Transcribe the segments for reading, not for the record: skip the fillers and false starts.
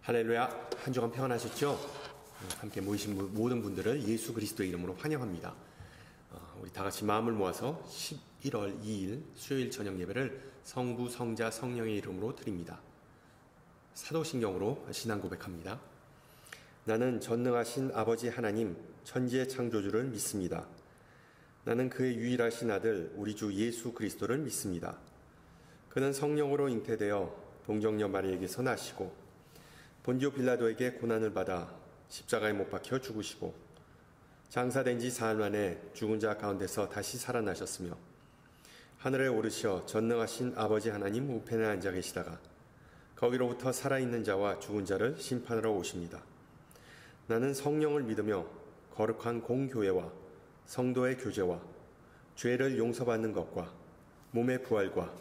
할렐루야, 한 주간 평안하셨죠? 함께 모이신 모든 분들을 예수 그리스도의 이름으로 환영합니다. 우리 다 같이 마음을 모아서 11월 2일 수요일 저녁 예배를 성부, 성자, 성령의 이름으로 드립니다. 사도신경으로 신앙 고백합니다. 나는 전능하신 아버지 하나님, 천지의 창조주를 믿습니다. 나는 그의 유일하신 아들, 우리 주 예수 그리스도를 믿습니다. 그는 성령으로 잉태되어 동정녀 마리에게서 나시고 본디오 빌라도에게 고난을 받아 십자가에 못 박혀 죽으시고 장사된 지 사흘 만에 죽은 자 가운데서 다시 살아나셨으며 하늘에 오르셔 전능하신 아버지 하나님 우편에 앉아 계시다가 거기로부터 살아있는 자와 죽은 자를 심판하러 오십니다. 나는 성령을 믿으며 거룩한 공교회와 성도의 교제와 죄를 용서받는 것과 몸의 부활과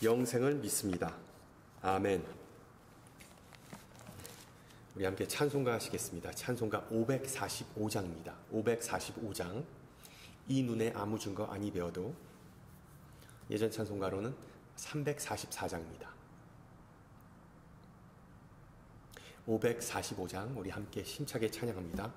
영생을 믿습니다. 아멘. 우리 함께 찬송가 하시겠습니다. 찬송가 545장입니다. 545장. 이 눈에 아무 증거 아니 배워도. 예전 찬송가로는 344장입니다. 545장 우리 함께 힘차게 찬양합니다.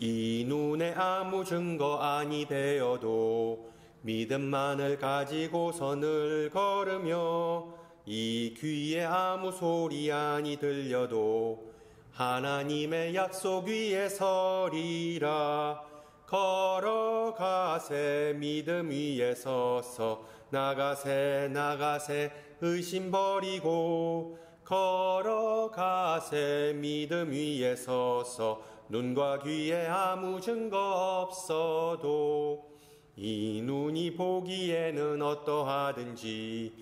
이 눈에 아무 증거 아니 배워도 믿음만을 가지고서 늘 걸으며 이 귀에 아무 소리 아니 들려도 하나님의 약속 위에 서리라. 걸어가세 믿음 위에 서서 나가세 나가세 의심 버리고 걸어가세 믿음 위에 서서 눈과 귀에 아무 증거 없어도 이 눈이 보기에는 어떠하든지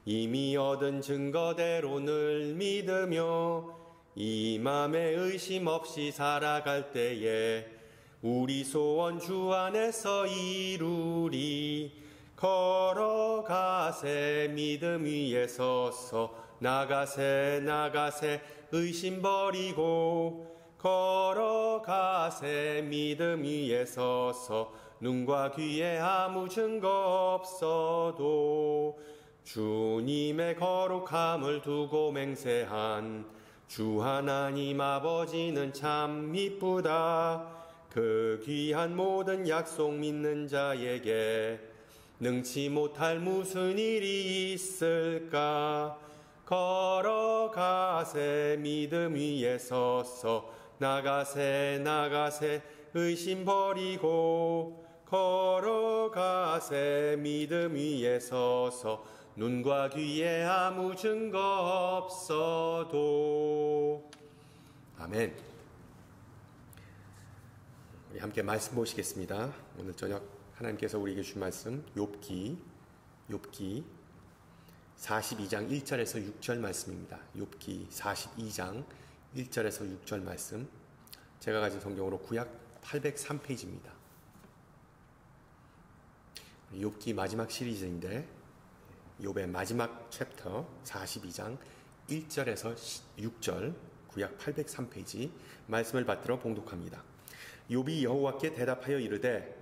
이미 얻은 증거대로 늘 믿으며 이 맘에 의심 없이 살아갈 때에 우리 소원 주 안에서 이루리. 걸어가세 믿음 위에 서서 나가세 나가세 의심 버리고 걸어가세 믿음 위에 서서 눈과 귀에 아무 증거 없어도 주님의 거룩함을 두고 맹세한 주 하나님 아버지는 참 이쁘다. 그 귀한 모든 약속 믿는 자에게 능치 못할 무슨 일이 있을까. 걸어가세 믿음 위에 서서 나가세 나가세 의심 버리고 걸어가세 믿음 위에 서서 눈과 귀에 아무 증거 없어도. 아멘. 우리 함께 말씀 보시겠습니다. 오늘 저녁 하나님께서 우리에게 주신 말씀 욥기 42장 1절에서 6절 말씀입니다. 욥기 42장 1절에서 6절 말씀. 제가 가진 성경으로 구약 803페이지입니다. 욥기 마지막 시리즈인데 욥의 마지막 챕터 42장 1절에서 6절 구약 803페이지 말씀을 받들어 봉독합니다. 욥이 여호와께 대답하여 이르되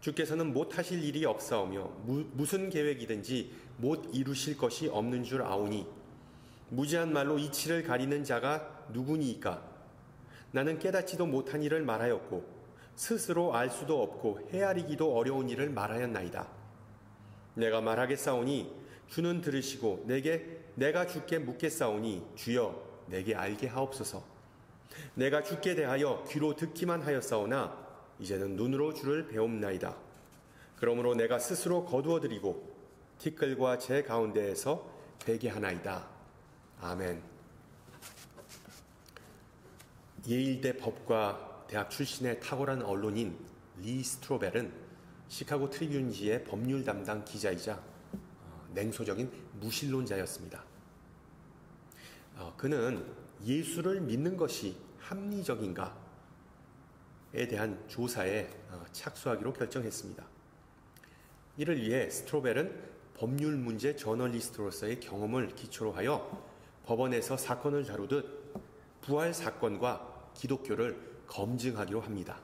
주께서는 못하실 일이 없사오며 무슨 계획이든지 못 이루실 것이 없는 줄 아오니 무지한 말로 이치를 가리는 자가 누구니이까. 나는 깨닫지도 못한 일을 말하였고 스스로 알 수도 없고 헤아리기도 어려운 일을 말하였나이다. 내가 말하겠사오니 주는 들으시고 내가 주께 묻겠사오니 주여 내게 알게 하옵소서. 내가 주께 대하여 귀로 듣기만 하였사오나 이제는 눈으로 주를 배움나이다. 그러므로 내가 스스로 거두어드리고 티끌과 제 가운데에서 베게 하나이다. 아멘. 예일대 법과 대학 출신의 탁월한 언론인 리 스트로벨은 시카고 트리뷴지의 법률 담당 기자이자 냉소적인 무신론자였습니다. 그는 예수를 믿는 것이 합리적인가에 대한 조사에 착수하기로 결정했습니다. 이를 위해 스트로벨은 법률 문제 저널리스트로서의 경험을 기초로 하여 법원에서 사건을 다루듯 부활 사건과 기독교를 검증하기로 합니다.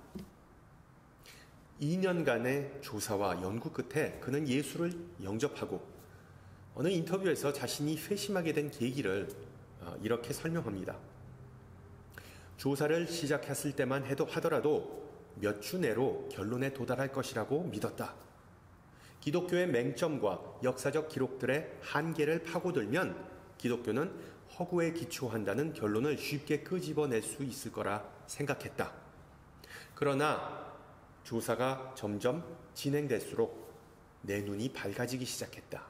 2년간의 조사와 연구 끝에 그는 예수를 영접하고 어느 인터뷰에서 자신이 회심하게 된 계기를 이렇게 설명합니다. 조사를 시작했을 때만 하더라도 몇 주 내로 결론에 도달할 것이라고 믿었다. 기독교의 맹점과 역사적 기록들의 한계를 파고들면 기독교는 허구에 기초한다는 결론을 쉽게 끄집어낼 수 있을 거라 생각했다. 그러나 조사가 점점 진행될수록 내 눈이 밝아지기 시작했다.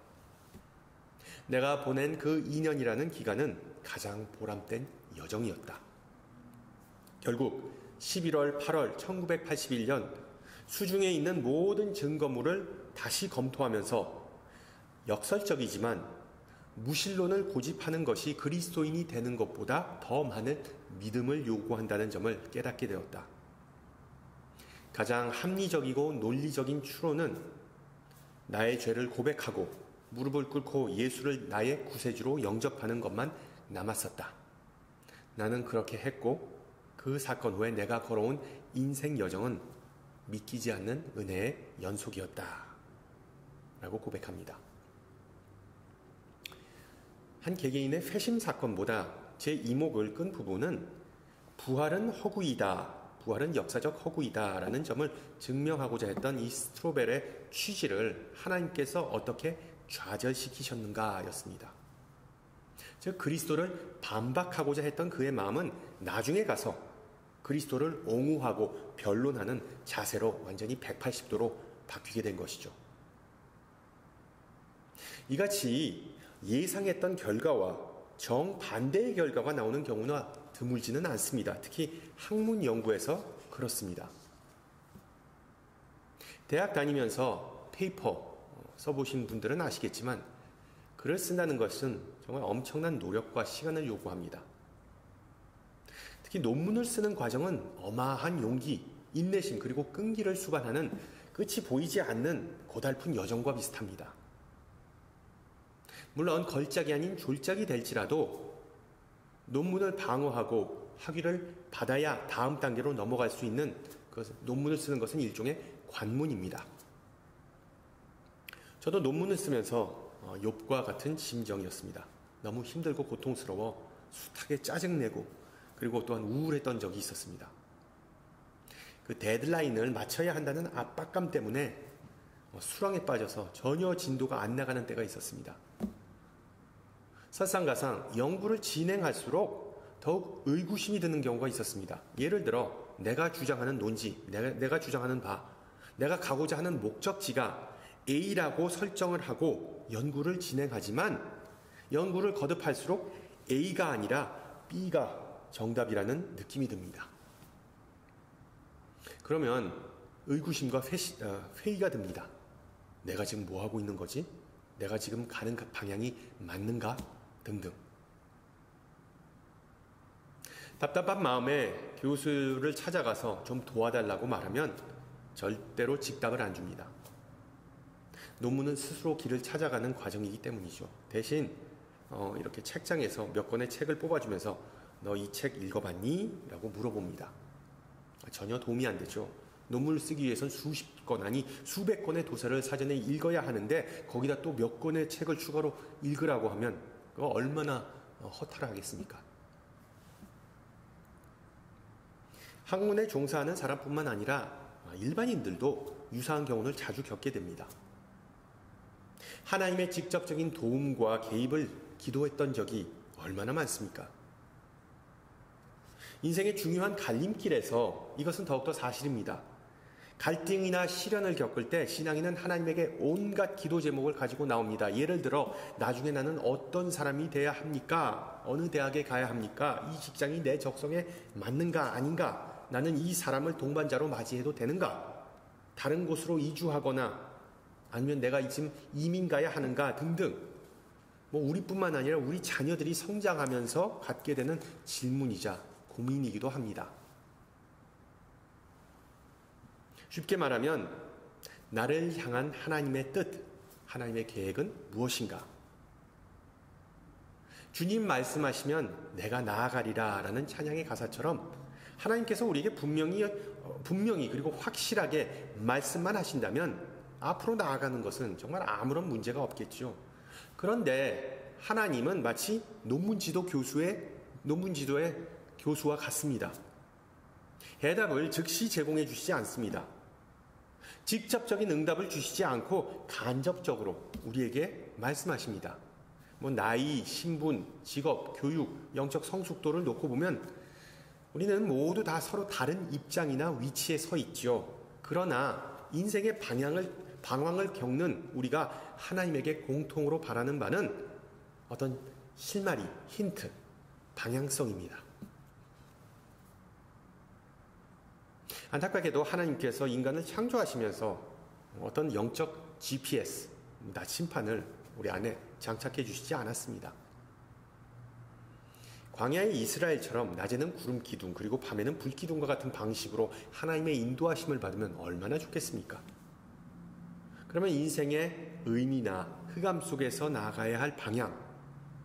내가 보낸 그 2년이라는 기간은 가장 보람된 여정이었다. 결국 11월, 8월 1981년 수중에 있는 모든 증거물을 다시 검토하면서 역설적이지만 무신론을 고집하는 것이 그리스도인이 되는 것보다 더 많은 믿음을 요구한다는 점을 깨닫게 되었다. 가장 합리적이고 논리적인 추론은 나의 죄를 고백하고 무릎을 꿇고 예수를 나의 구세주로 영접하는 것만 남았었다. 나는 그렇게 했고 그 사건 후에 내가 걸어온 인생 여정은 믿기지 않는 은혜의 연속이었다. 라고 고백합니다. 한 개개인의 회심 사건보다 제 이목을 끈 부분은 부활은 허구이다, 부활은 역사적 허구이다 라는 점을 증명하고자 했던 이 스트로벨의 취지를 하나님께서 어떻게 좌절시키셨는가 였습니다. 즉 그리스도를 반박하고자 했던 그의 마음은 나중에 가서 그리스도를 옹호하고 변론하는 자세로 완전히 180도로 바뀌게 된 것이죠. 이같이 예상했던 결과와 정반대의 결과가 나오는 경우는 드물지는 않습니다. 특히 학문 연구에서 그렇습니다. 대학 다니면서 페이퍼 써보신 분들은 아시겠지만 글을 쓴다는 것은 정말 엄청난 노력과 시간을 요구합니다. 특히 논문을 쓰는 과정은 어마한 용기, 인내심 그리고 끈기를 수반하는 끝이 보이지 않는 고달픈 여정과 비슷합니다. 물론 걸작이 아닌 졸작이 될지라도 논문을 방어하고 학위를 받아야 다음 단계로 넘어갈 수 있는 논문을 쓰는 것은 일종의 관문입니다. 저도 논문을 쓰면서 욥과 같은 심정이었습니다. 너무 힘들고 고통스러워 숱하게 짜증내고 그리고 또한 우울했던 적이 있었습니다. 그 데드라인을 맞춰야 한다는 압박감 때문에 수렁에 빠져서 전혀 진도가 안 나가는 때가 있었습니다. 설상가상 연구를 진행할수록 더욱 의구심이 드는 경우가 있었습니다. 예를 들어 내가 주장하는 논지, 내가 주장하는 바, 내가 가고자 하는 목적지가 A라고 설정을 하고 연구를 진행하지만 연구를 거듭할수록 A가 아니라 B가 정답이라는 느낌이 듭니다. 그러면 의구심과 회의가 듭니다. 내가 지금 뭐 하고 있는 거지? 내가 지금 가는 방향이 맞는가? 등등. 답답한 마음에 교수를 찾아가서 좀 도와달라고 말하면 절대로 직답을 안 줍니다. 논문은 스스로 길을 찾아가는 과정이기 때문이죠. 대신 이렇게 책장에서 몇 권의 책을 뽑아주면서 너 이 책 읽어봤니? 라고 물어봅니다. 전혀 도움이 안 되죠. 논문을 쓰기 위해선 수십 권 아니 수백 권의 도서를 사전에 읽어야 하는데 거기다 또 몇 권의 책을 추가로 읽으라고 하면 그거 얼마나 허탈하겠습니까? 학문에 종사하는 사람뿐만 아니라 일반인들도 유사한 경우를 자주 겪게 됩니다. 하나님의 직접적인 도움과 개입을 기도했던 적이 얼마나 많습니까? 인생의 중요한 갈림길에서 이것은 더욱더 사실입니다. 갈등이나 시련을 겪을 때 신앙인은 하나님에게 온갖 기도 제목을 가지고 나옵니다. 예를 들어 나중에 나는 어떤 사람이 돼야 합니까? 어느 대학에 가야 합니까? 이 직장이 내 적성에 맞는가 아닌가? 나는 이 사람을 동반자로 맞이해도 되는가? 다른 곳으로 이주하거나 아니면 내가 지금 이민 가야 하는가 등등 우리뿐만 아니라 우리 자녀들이 성장하면서 갖게 되는 질문이자 고민이기도 합니다. 쉽게 말하면 나를 향한 하나님의 뜻, 하나님의 계획은 무엇인가? 주님 말씀하시면 내가 나아가리라 라는 찬양의 가사처럼 하나님께서 우리에게 분명히 그리고 확실하게 말씀만 하신다면 앞으로 나아가는 것은 정말 아무런 문제가 없겠죠. 그런데 하나님은 마치 논문지도에 교수와 같습니다. 해답을 즉시 제공해 주시지 않습니다. 직접적인 응답을 주시지 않고 간접적으로 우리에게 말씀하십니다. 나이, 신분, 직업, 교육, 영적 성숙도를 놓고 보면 우리는 모두 다 서로 다른 입장이나 위치에 서 있죠. 그러나 인생의 방황을 겪는 우리가 하나님에게 공통으로 바라는 바는 어떤 실마리, 힌트, 방향성입니다. 안타깝게도 하나님께서 인간을 창조하시면서 어떤 영적 GPS, 나침판을 우리 안에 장착해 주시지 않았습니다. 광야의 이스라엘처럼 낮에는 구름 기둥 그리고 밤에는 불 기둥과 같은 방식으로 하나님의 인도하심을 받으면 얼마나 좋겠습니까? 그러면 인생의 의미나 흑암 속에서 나아가야 할 방향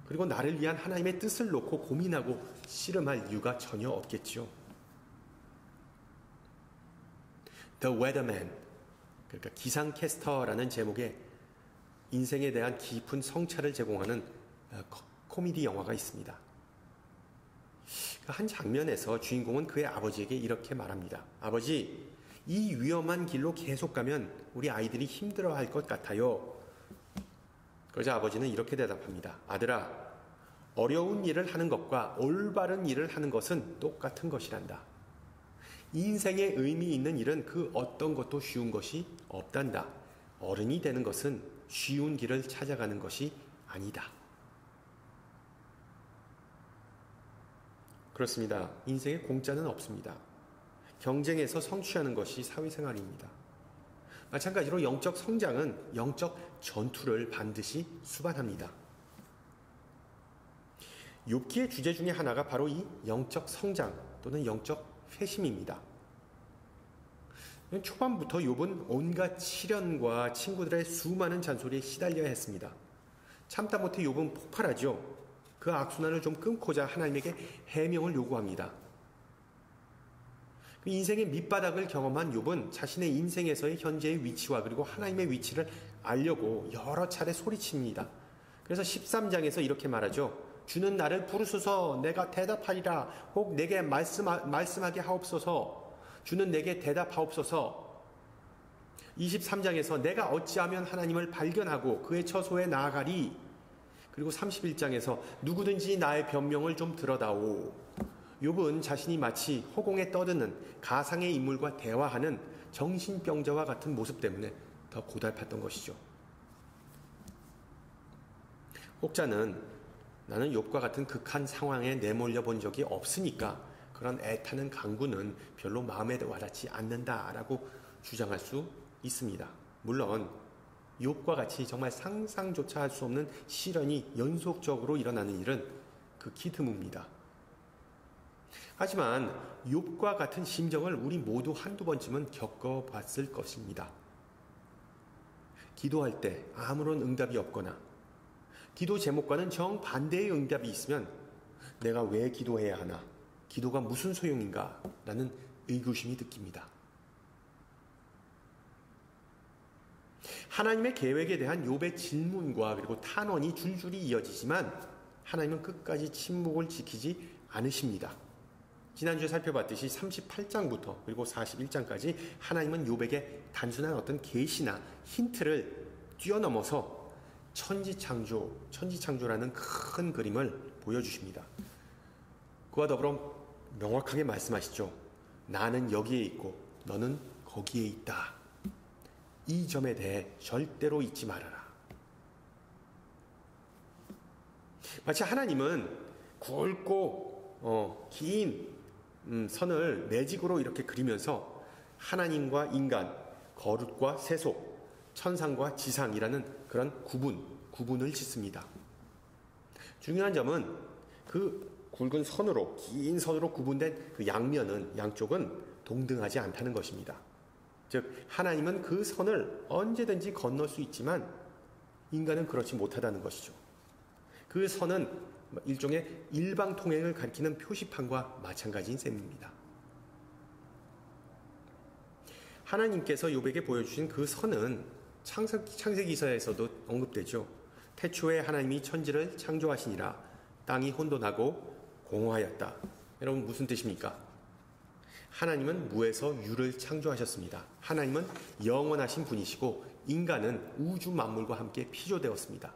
그리고 나를 위한 하나님의 뜻을 놓고 고민하고 씨름할 이유가 전혀 없겠죠. The Weatherman, 그러니까 기상캐스터라는 제목의 인생에 대한 깊은 성찰을 제공하는 코미디 영화가 있습니다. 한 장면에서 주인공은 그의 아버지에게 이렇게 말합니다. 아버지, 이 위험한 길로 계속 가면 우리 아이들이 힘들어할 것 같아요. 그러자 아버지는 이렇게 대답합니다. 아들아, 어려운 일을 하는 것과 올바른 일을 하는 것은 똑같은 것이란다. 인생에 의미 있는 일은 그 어떤 것도 쉬운 것이 없단다. 어른이 되는 것은 쉬운 길을 찾아가는 것이 아니다. 그렇습니다. 인생에 공짜는 없습니다. 경쟁에서 성취하는 것이 사회생활입니다. 마찬가지로 영적 성장은 영적 전투를 반드시 수반합니다. 욥기의 주제 중에 하나가 바로 이 영적 성장 또는 영적 회심입니다. 초반부터 욥은 온갖 시련과 친구들의 수많은 잔소리에 시달려야 했습니다. 참다 못해 욥은 폭발하죠. 그 악순환을 좀 끊고자 하나님에게 해명을 요구합니다. 인생의 밑바닥을 경험한 욥은 자신의 인생에서의 현재의 위치와 그리고 하나님의 위치를 알려고 여러 차례 소리칩니다. 그래서 13장에서 이렇게 말하죠. 주는 나를 부르소서 내가 대답하리라. 혹 내게 말씀하게 하옵소서. 주는 내게 대답하옵소서. 23장에서 내가 어찌하면 하나님을 발견하고 그의 처소에 나아가리. 그리고 31장에서 누구든지 나의 변명을 좀 들어다오. 욥은 자신이 마치 허공에 떠드는 가상의 인물과 대화하는 정신병자와 같은 모습 때문에 더 고달팠던 것이죠. 혹자는 나는 욥과 같은 극한 상황에 내몰려 본 적이 없으니까 그런 애타는 강구는 별로 마음에 와닿지 않는다라고 주장할 수 있습니다. 물론 욥과 같이 정말 상상조차 할 수 없는 시련이 연속적으로 일어나는 일은 극히 드뭅니다. 하지만 욥과 같은 심정을 우리 모두 한두 번쯤은 겪어봤을 것입니다. 기도할 때 아무런 응답이 없거나 기도 제목과는 정반대의 응답이 있으면 내가 왜 기도해야 하나? 기도가 무슨 소용인가? 라는 의구심이 느낍니다. 하나님의 계획에 대한 욥의 질문과 그리고 탄원이 줄줄이 이어지지만 하나님은 끝까지 침묵을 지키지 않으십니다. 지난주에 살펴봤듯이 38장부터 그리고 41장까지 하나님은 욥에게 단순한 어떤 계시나 힌트를 뛰어넘어서 천지창조라는 큰 그림을 보여주십니다. 그와 더불어 명확하게 말씀하시죠. 나는 여기에 있고 너는 거기에 있다. 이 점에 대해 절대로 잊지 말아라. 마치 하나님은 굵고 긴 선을 매직으로 이렇게 그리면서 하나님과 인간, 거룩과 세속, 천상과 지상이라는 그런 구분을 짓습니다. 중요한 점은 그 굵은 선으로, 긴 선으로 구분된 그 양쪽은 동등하지 않다는 것입니다. 즉 하나님은 그 선을 언제든지 건널 수 있지만 인간은 그렇지 못하다는 것이죠. 그 선은 일종의 일방통행을 가리키는 표시판과 마찬가지인 셈입니다. 하나님께서 욥에게 보여주신 그 선은 창세기서에서도 언급되죠. 태초에 하나님이 천지를 창조하시니라. 땅이 혼돈하고 공허하였다. 여러분 무슨 뜻입니까? 하나님은 무에서 유를 창조하셨습니다. 하나님은 영원하신 분이시고 인간은 우주 만물과 함께 피조되었습니다.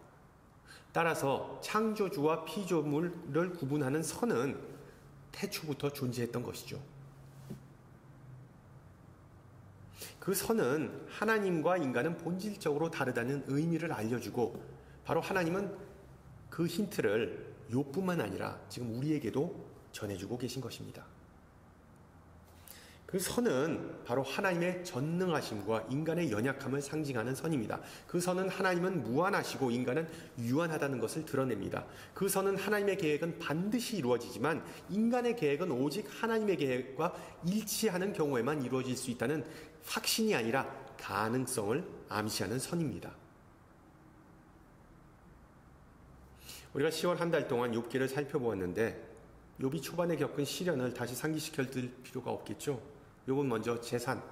따라서 창조주와 피조물을 구분하는 선은 태초부터 존재했던 것이죠. 그 선은 하나님과 인간은 본질적으로 다르다는 의미를 알려주고, 바로 하나님은 그 힌트를 욥뿐만 아니라 지금 우리에게도 전해주고 계신 것입니다. 그 선은 바로 하나님의 전능하심과 인간의 연약함을 상징하는 선입니다. 그 선은 하나님은 무한하시고 인간은 유한하다는 것을 드러냅니다. 그 선은 하나님의 계획은 반드시 이루어지지만 인간의 계획은 오직 하나님의 계획과 일치하는 경우에만 이루어질 수 있다는 확신이 아니라 가능성을 암시하는 선입니다. 우리가 10월 한 달 동안 욥기를 살펴보았는데 욥이 초반에 겪은 시련을 다시 상기시킬 필요가 없겠죠. 욥은 먼저 재산,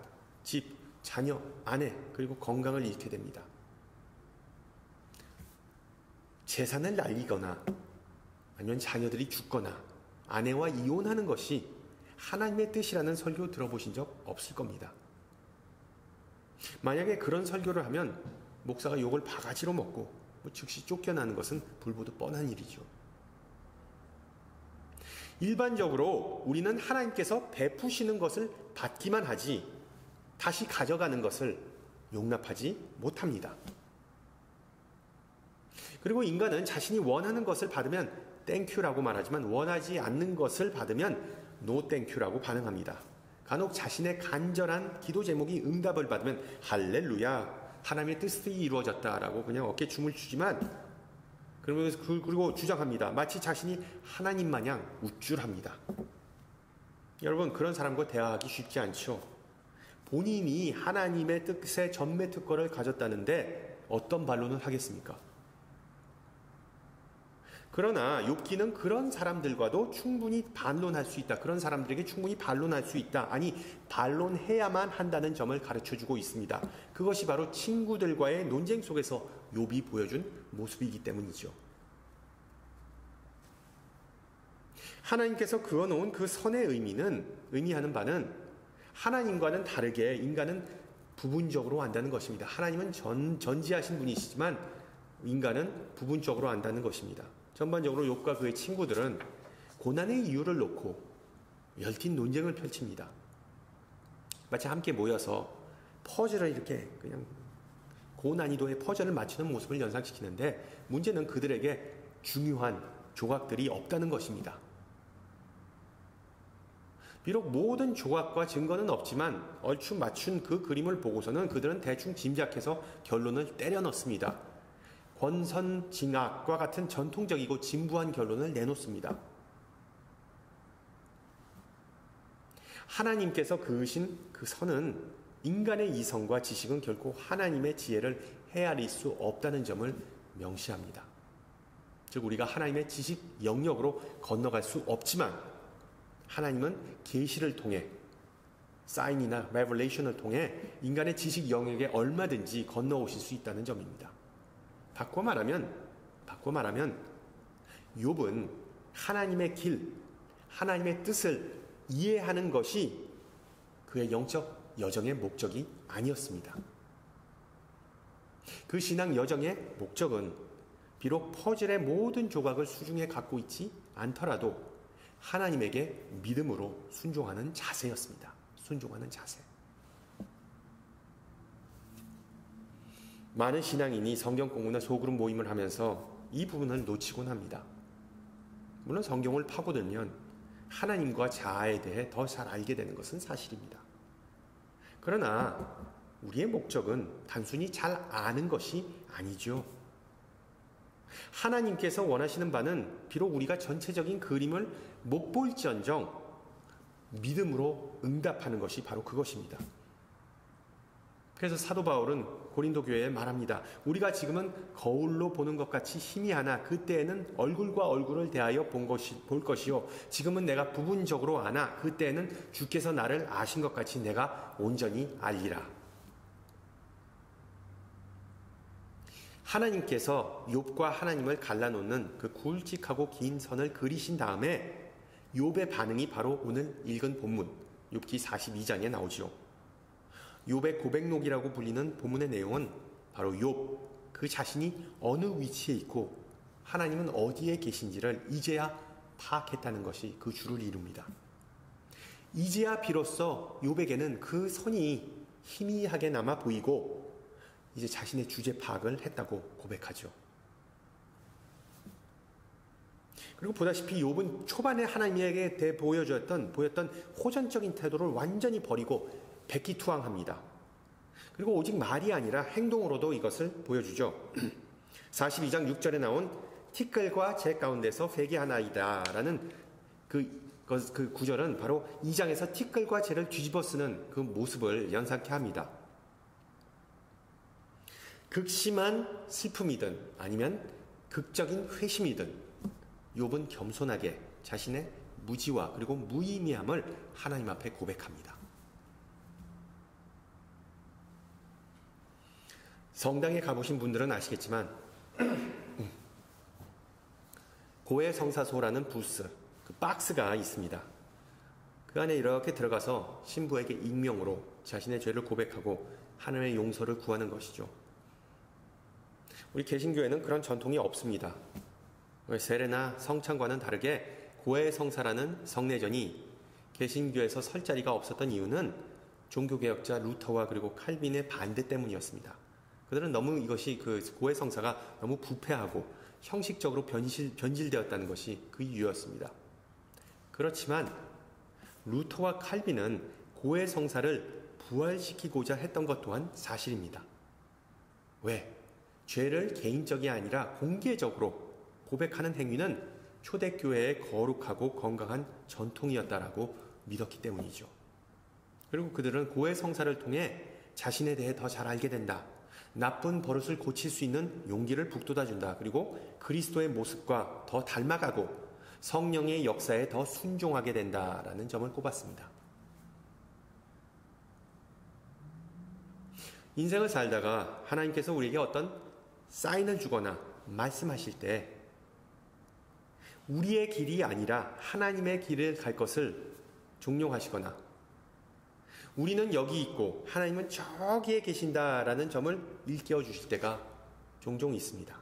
집, 자녀, 아내, 그리고 건강을 잃게 됩니다. 재산을 날리거나 아니면 자녀들이 죽거나 아내와 이혼하는 것이 하나님의 뜻이라는 설교 들어보신 적 없을 겁니다. 만약에 그런 설교를 하면 목사가 욕을 바가지로 먹고 즉시 쫓겨나는 것은 불보듯 뻔한 일이죠. 일반적으로 우리는 하나님께서 베푸시는 것을 받기만 하지 다시 가져가는 것을 용납하지 못합니다. 그리고 인간은 자신이 원하는 것을 받으면 땡큐라고 말하지만 원하지 않는 것을 받으면 노 땡큐라고 반응합니다. 간혹 자신의 간절한 기도 제목이 응답을 받으면 할렐루야, 하나님의 뜻이 이루어졌다라고 그냥 어깨춤을 추지만 그리고 주장합니다. 마치 자신이 하나님 마냥 우쭐합니다. 여러분, 그런 사람과 대화하기 쉽지 않죠. 본인이 하나님의 뜻에 전매 특권을 가졌다는데 어떤 반론을 하겠습니까? 그러나 욥기는 그런 사람들과도 충분히 반론할 수 있다. 그런 사람들에게 충분히 반론할 수 있다. 아니, 반론해야만 한다는 점을 가르쳐주고 있습니다. 그것이 바로 친구들과의 논쟁 속에서 욥이 보여준 모습이기 때문이죠. 하나님께서 그어놓은 그 선의 의미하는 바는 하나님과는 다르게 인간은 부분적으로 안다는 것입니다. 하나님은 전지하신 분이시지만 인간은 부분적으로 안다는 것입니다. 전반적으로 욥과 그의 친구들은 고난의 이유를 놓고 열띤 논쟁을 펼칩니다. 마치 함께 모여서 퍼즐을 이렇게 그냥 고난이도의 퍼즐을 맞추는 모습을 연상시키는데, 문제는 그들에게 중요한 조각들이 없다는 것입니다. 비록 모든 조각과 증거는 없지만 얼추 맞춘 그 그림을 보고서는 그들은 대충 짐작해서 결론을 때려 넣습니다. 권선징악과 같은 전통적이고 진부한 결론을 내놓습니다. 하나님께서 그으신 그 선은 인간의 이성과 지식은 결코 하나님의 지혜를 헤아릴 수 없다는 점을 명시합니다. 즉, 우리가 하나님의 지식 영역으로 건너갈 수 없지만 하나님은 계시를 통해, 사인이나 레벨레이션을 통해 인간의 지식 영역에 얼마든지 건너오실 수 있다는 점입니다. 바꿔 말하면 욥은 하나님의 길, 하나님의 뜻을 이해하는 것이 그의 영적 여정의 목적이 아니었습니다. 그 신앙 여정의 목적은 비록 퍼즐의 모든 조각을 수중에 갖고 있지 않더라도 하나님에게 믿음으로 순종하는 자세였습니다. 순종하는 자세. 많은 신앙인이 성경 공부나 소그룹 모임을 하면서 이 부분을 놓치곤 합니다. 물론 성경을 파고들면 하나님과 자아에 대해 더 잘 알게 되는 것은 사실입니다. 그러나 우리의 목적은 단순히 잘 아는 것이 아니죠. 하나님께서 원하시는 바는 비록 우리가 전체적인 그림을 못 볼지언정 믿음으로 응답하는 것이 바로 그것입니다. 그래서 사도 바울은 고린도 교회에 말합니다. 우리가 지금은 거울로 보는 것 같이 희미하나 그때에는 얼굴과 얼굴을 대하여 볼 것이요, 지금은 내가 부분적으로 아나 그때에는 주께서 나를 아신 것 같이 내가 온전히 알리라. 하나님께서 욥과 하나님을 갈라놓는 그 굵직하고 긴 선을 그리신 다음에 욥의 반응이 바로 오늘 읽은 본문 욥기 42장에 나오지요. 욥의 고백록이라고 불리는 본문의 내용은 바로 욥 그 자신이 어느 위치에 있고 하나님은 어디에 계신지를 이제야 파악했다는 것이 그 주를 이룹니다. 이제야 비로소 욥에게는 그 선이 희미하게 남아 보이고 이제 자신의 주제 파악을 했다고 고백하죠. 그리고 보다시피 욥은 초반에 하나님에게 대해 보였던 호전적인 태도를 완전히 버리고 백기투항합니다. 그리고 오직 말이 아니라 행동으로도 이것을 보여주죠. 42장 6절에 나온 티끌과 재 가운데서 회개하나이다 라는 그 구절은 바로 2장에서 티끌과 재를 뒤집어 쓰는 그 모습을 연상케 합니다. 극심한 슬픔이든 아니면 극적인 회심이든 욥은 겸손하게 자신의 무지와 그리고 무의미함을 하나님 앞에 고백합니다. 성당에 가보신 분들은 아시겠지만 고해성사소라는 부스, 그 박스가 있습니다. 그 안에 이렇게 들어가서 신부에게 익명으로 자신의 죄를 고백하고 하나님의 용서를 구하는 것이죠. 우리 개신교회는 그런 전통이 없습니다. 세례나 성찬과는 다르게 고해성사라는 성례전이 개신교에서 설 자리가 없었던 이유는 종교개혁자 루터와 그리고 칼빈의 반대 때문이었습니다. 그들은 너무 이것이 그 고해성사가 너무 부패하고 형식적으로 변질되었다는 것이 그 이유였습니다. 그렇지만 루터와 칼빈은 고해성사를 부활시키고자 했던 것 또한 사실입니다. 왜? 죄를 개인적이 아니라 공개적으로 고백하는 행위는 초대교회의 거룩하고 건강한 전통이었다라고 믿었기 때문이죠. 그리고 그들은 고해성사를 통해 자신에 대해 더 잘 알게 된다. 나쁜 버릇을 고칠 수 있는 용기를 북돋아준다. 그리고 그리스도의 모습과 더 닮아가고 성령의 역사에 더 순종하게 된다라는 점을 꼽았습니다. 인생을 살다가 하나님께서 우리에게 어떤 사인을 주거나 말씀하실 때 우리의 길이 아니라 하나님의 길을 갈 것을 종용하시거나 우리는 여기 있고 하나님은 저기에 계신다라는 점을 일깨워 주실 때가 종종 있습니다.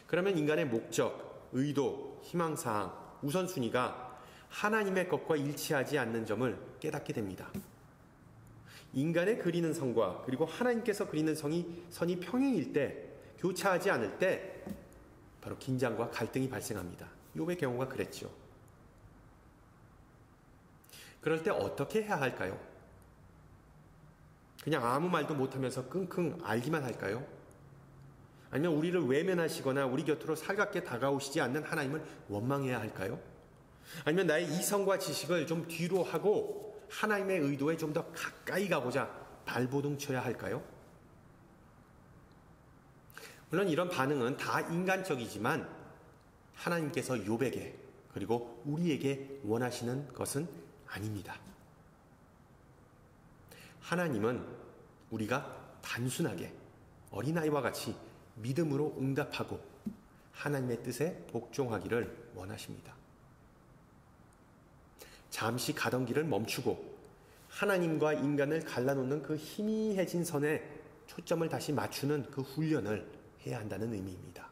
그러면 인간의 목적, 의도, 희망사항, 우선순위가 하나님의 것과 일치하지 않는 점을 깨닫게 됩니다. 인간의 그리는 선과 그리고 하나님께서 그리는 선이 평행일 때, 교차하지 않을 때 바로 긴장과 갈등이 발생합니다. 욥의 경우가 그랬죠. 그럴 때 어떻게 해야 할까요? 그냥 아무 말도 못하면서 끙끙 앓기만 할까요? 아니면 우리를 외면하시거나 우리 곁으로 살갑게 다가오시지 않는 하나님을 원망해야 할까요? 아니면 나의 이성과 지식을 좀 뒤로 하고 하나님의 의도에 좀 더 가까이 가고자 발버둥 쳐야 할까요? 물론 이런 반응은 다 인간적이지만 하나님께서 욥에게 그리고 우리에게 원하시는 것은 아닙니다. 하나님은 우리가 단순하게 어린아이와 같이 믿음으로 응답하고 하나님의 뜻에 복종하기를 원하십니다. 잠시 가던 길을 멈추고 하나님과 인간을 갈라놓는 그 희미해진 선에 초점을 다시 맞추는 그 훈련을 해야 한다는 의미입니다.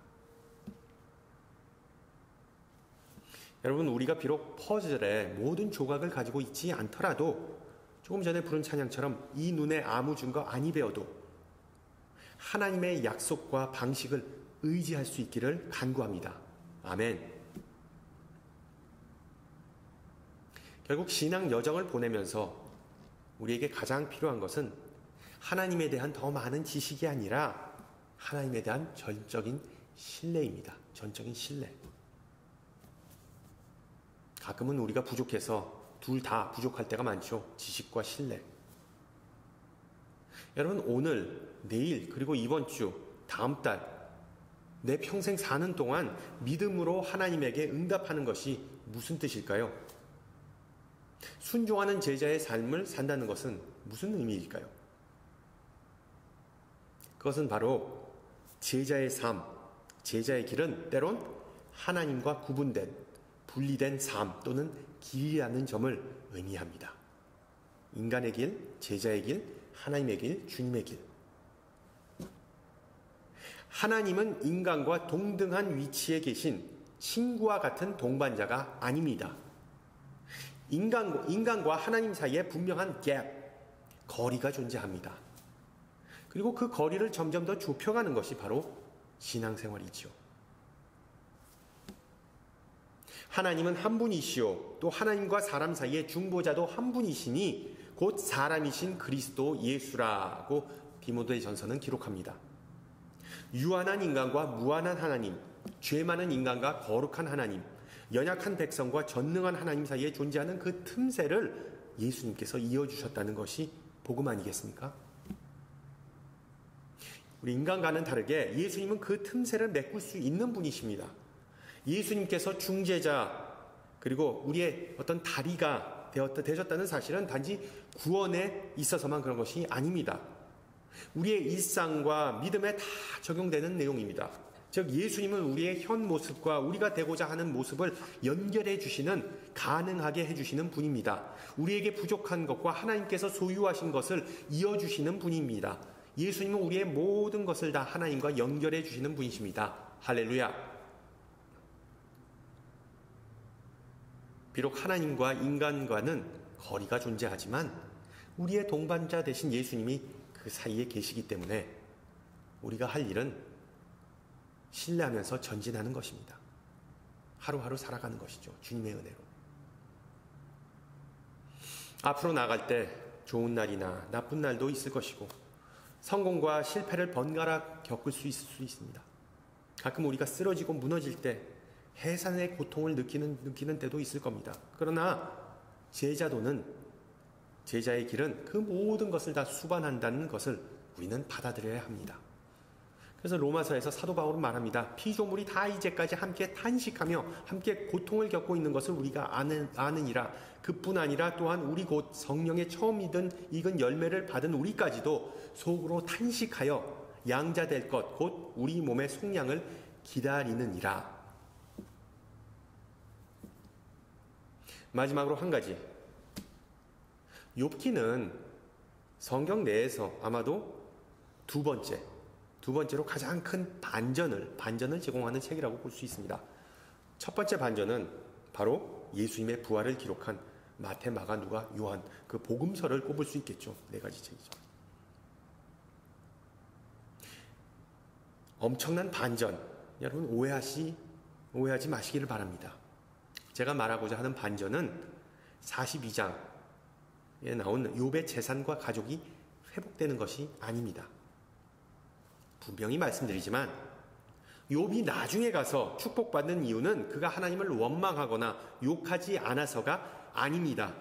여러분, 우리가 비록 퍼즐의 모든 조각을 가지고 있지 않더라도 조금 전에 부른 찬양처럼 이 눈에 아무 증거 아니 배워도 하나님의 약속과 방식을 의지할 수 있기를 간구합니다. 아멘. 결국 신앙 여정을 보내면서 우리에게 가장 필요한 것은 하나님에 대한 더 많은 지식이 아니라 하나님에 대한 전적인 신뢰입니다. 전적인 신뢰. 가끔은 우리가 부족해서 둘 다 부족할 때가 많죠. 지식과 신뢰. 여러분, 오늘, 내일, 그리고 이번 주, 다음 달, 내 평생 사는 동안 믿음으로 하나님에게 응답하는 것이 무슨 뜻일까요? 순종하는 제자의 삶을 산다는 것은 무슨 의미일까요? 그것은 바로 제자의 삶, 제자의 길은 때론 하나님과 구분된 분리된 삶 또는 길이라는 점을 의미합니다. 인간의 길, 제자의 길, 하나님의 길, 주님의 길. 하나님은 인간과 동등한 위치에 계신 친구와 같은 동반자가 아닙니다. 인간과 하나님 사이에 분명한 갭, 거리가 존재합니다. 그리고 그 거리를 점점 더 좁혀가는 것이 바로 신앙생활이지요. 하나님은 한 분이시요 또 하나님과 사람 사이의 중보자도 한 분이시니 곧 사람이신 그리스도 예수라고 디모데전서는 기록합니다. 유한한 인간과 무한한 하나님, 죄 많은 인간과 거룩한 하나님, 연약한 백성과 전능한 하나님 사이에 존재하는 그 틈새를 예수님께서 이어주셨다는 것이 복음 아니겠습니까? 우리 인간과는 다르게 예수님은 그 틈새를 메꿀 수 있는 분이십니다. 예수님께서 중재자 그리고 우리의 어떤 다리가 되셨다는 사실은 단지 구원에 있어서만 그런 것이 아닙니다. 우리의 일상과 믿음에 다 적용되는 내용입니다. 즉 예수님은 우리의 현 모습과 우리가 되고자 하는 모습을 연결해 주시는, 가능하게 해주시는 분입니다. 우리에게 부족한 것과 하나님께서 소유하신 것을 이어주시는 분입니다. 예수님은 우리의 모든 것을 다 하나님과 연결해 주시는 분이십니다. 할렐루야. 비록 하나님과 인간과는 거리가 존재하지만 우리의 동반자 되신 예수님이 그 사이에 계시기 때문에 우리가 할 일은 신뢰하면서 전진하는 것입니다. 하루하루 살아가는 것이죠. 주님의 은혜로. 앞으로 나갈 때 좋은 날이나 나쁜 날도 있을 것이고 성공과 실패를 번갈아 겪을 수 있을 수 있습니다. 가끔 우리가 쓰러지고 무너질 때 해산의 고통을 느끼는 때도 있을 겁니다. 그러나 제자의 길은 그 모든 것을 다 수반한다는 것을 우리는 받아들여야 합니다. 그래서 로마서에서 사도 바울은 말합니다. 피조물이 다 이제까지 함께 탄식하며 함께 고통을 겪고 있는 것을 우리가 아느니라. 그뿐 아니라 또한 우리 곧 성령의 처음 익은 열매를 받은 우리까지도 속으로 탄식하여 양자될 것 곧 우리 몸의 속량을 기다리느니라. 마지막으로 한 가지. 욥기는 성경 내에서 아마도 두 번째로 가장 큰 반전을 제공하는 책이라고 볼 수 있습니다. 첫 번째 반전은 바로 예수님의 부활을 기록한 마태, 마가, 누가, 요한 그 복음서를 꼽을 수 있겠죠. 네 가지 책이죠. 엄청난 반전. 여러분 오해하지 마시기를 바랍니다. 제가 말하고자 하는 반전은 42장에 나온 욥의 재산과 가족이 회복되는 것이 아닙니다. 분명히 말씀드리지만 욥이 나중에 가서 축복받는 이유는 그가 하나님을 원망하거나 욕하지 않아서가 아닙니다.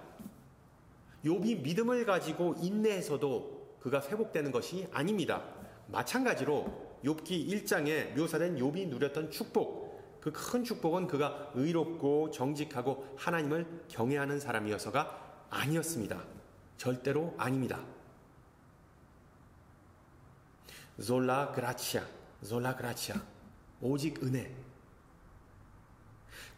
욥이 믿음을 가지고 인내해서도 그가 회복되는 것이 아닙니다. 마찬가지로 욥기 1장에 묘사된 욥이 누렸던 축복, 그 큰 축복은 그가 의롭고 정직하고 하나님을 경외하는 사람이어서가 아니었습니다. 절대로 아닙니다. 솔라 그라치아, 오직 은혜.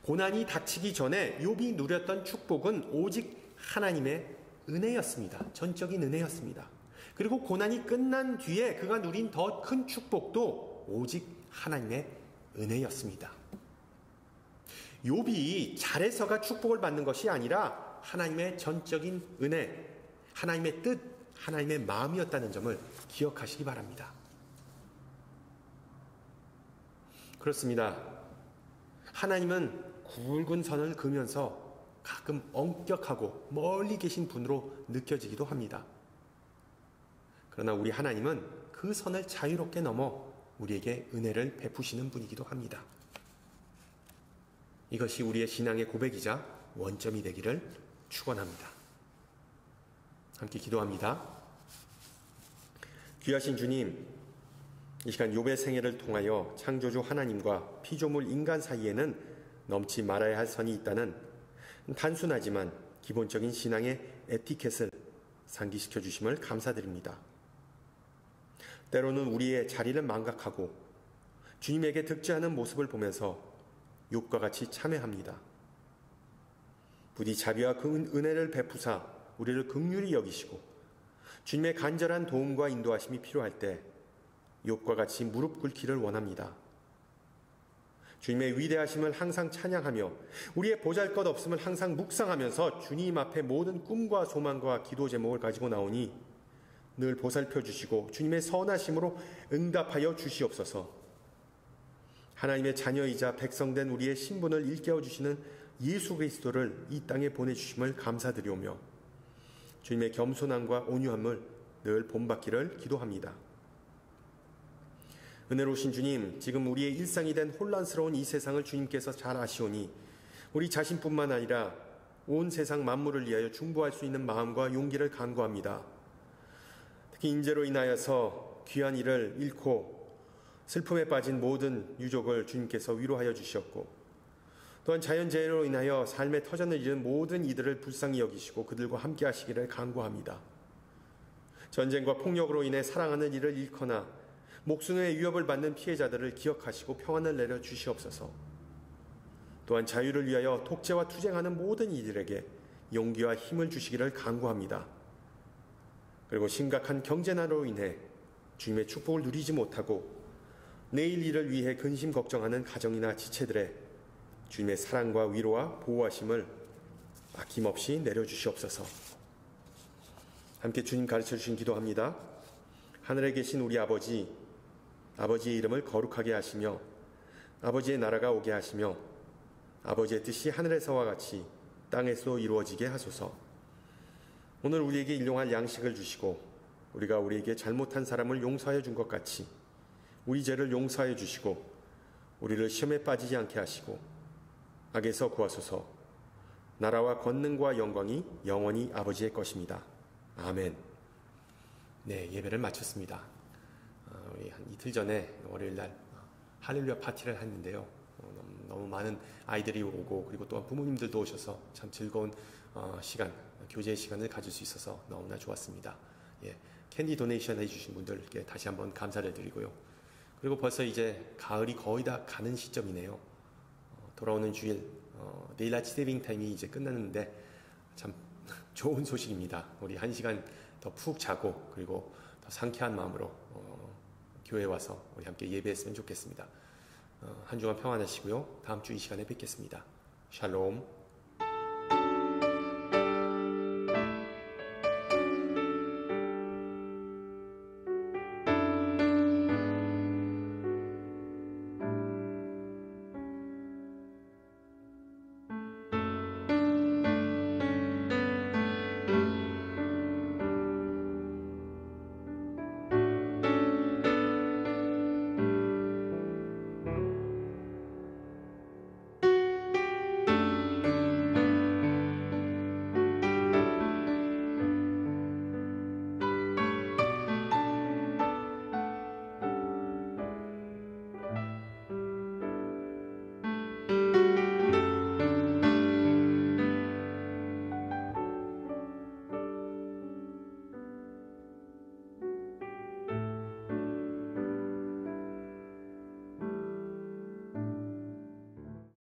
고난이 닥치기 전에 욥이 누렸던 축복은 오직 하나님의 은혜였습니다. 전적인 은혜였습니다. 그리고 고난이 끝난 뒤에 그가 누린 더 큰 축복도 오직 하나님의 은혜였습니다. 욥이 잘해서가 축복을 받는 것이 아니라 하나님의 전적인 은혜, 하나님의 뜻, 하나님의 마음이었다는 점을 기억하시기 바랍니다. 그렇습니다. 하나님은 굵은 선을 그으면서 가끔 엄격하고 멀리 계신 분으로 느껴지기도 합니다. 그러나 우리 하나님은 그 선을 자유롭게 넘어 우리에게 은혜를 베푸시는 분이기도 합니다. 이것이 우리의 신앙의 고백이자 원점이 되기를 축원합니다. 함께 기도합니다. 귀하신 주님, 이 시간 욥의 생애를 통하여 창조주 하나님과 피조물 인간 사이에는 넘지 말아야 할 선이 있다는 단순하지만 기본적인 신앙의 에티켓을 상기시켜 주심을 감사드립니다. 때로는 우리의 자리를 망각하고 주님에게 득죄하는 모습을 보면서 욥과 같이 참회합니다. 부디 자비와 그 은혜를 베푸사 우리를 긍휼히 여기시고 주님의 간절한 도움과 인도하심이 필요할 때 욥과 같이 무릎 꿇기를 원합니다. 주님의 위대하심을 항상 찬양하며 우리의 보잘것없음을 항상 묵상하면서 주님 앞에 모든 꿈과 소망과 기도 제목을 가지고 나오니 늘 보살펴 주시고 주님의 선하심으로 응답하여 주시옵소서. 하나님의 자녀이자 백성된 우리의 신분을 일깨워 주시는 예수 그리스도를 이 땅에 보내주심을 감사드리오며 주님의 겸손함과 온유함을 늘 본받기를 기도합니다. 은혜로우신 주님, 지금 우리의 일상이 된 혼란스러운 이 세상을 주님께서 잘 아시오니 우리 자신뿐만 아니라 온 세상 만물을 위하여 중보할 수 있는 마음과 용기를 간구합니다. 특히 인재로 인하여서 귀한 이를 잃고 슬픔에 빠진 모든 유족을 주님께서 위로하여 주셨고 또한 자연재해로 인하여 삶의 터전을 잃은 모든 이들을 불쌍히 여기시고 그들과 함께 하시기를 간구합니다. 전쟁과 폭력으로 인해 사랑하는 이를 잃거나 목숨의 위협을 받는 피해자들을 기억하시고 평안을 내려 주시옵소서. 또한 자유를 위하여 독재와 투쟁하는 모든 이들에게 용기와 힘을 주시기를 간구합니다. 그리고 심각한 경제난으로 인해 주님의 축복을 누리지 못하고 내일 일을 위해 근심 걱정하는 가정이나 지체들의 주님의 사랑과 위로와 보호하심을 아낌없이 내려주시옵소서. 함께 주님 가르쳐 주신 기도합니다. 하늘에 계신 우리 아버지의 이름을 거룩하게 하시며 아버지의 나라가 오게 하시며 아버지의 뜻이 하늘에서와 같이 땅에서도 이루어지게 하소서. 오늘 우리에게 일용할 양식을 주시고 우리가 우리에게 잘못한 사람을 용서하여 준 것 같이 우리 죄를 용서하여 주시고 우리를 시험에 빠지지 않게 하시고 악에서 구하소서. 나라와 권능과 영광이 영원히 아버지의 것입니다. 아멘. 네, 예배를 마쳤습니다. 우리 한 이틀 전에 월요일날 할렐루야 파티를 했는데요. 너무 많은 아이들이 오고 그리고 또한 부모님들도 오셔서 참 즐거운 시간, 교제의 시간을 가질 수 있어서 너무나 좋았습니다. 예, 캔디 도네이션 해주신 분들께 다시 한번 감사를 드리고요. 그리고 벌써 이제 가을이 거의 다 가는 시점이네요. 돌아오는 주일 데일라이트 세이빙 타임이 이제 끝났는데 참 좋은 소식입니다. 우리 1시간 더 푹 자고 그리고 더 상쾌한 마음으로 교회에 와서 우리 함께 예배했으면 좋겠습니다. 한 주간 평안하시고요. 다음 주 이 시간에 뵙겠습니다. 샬롬.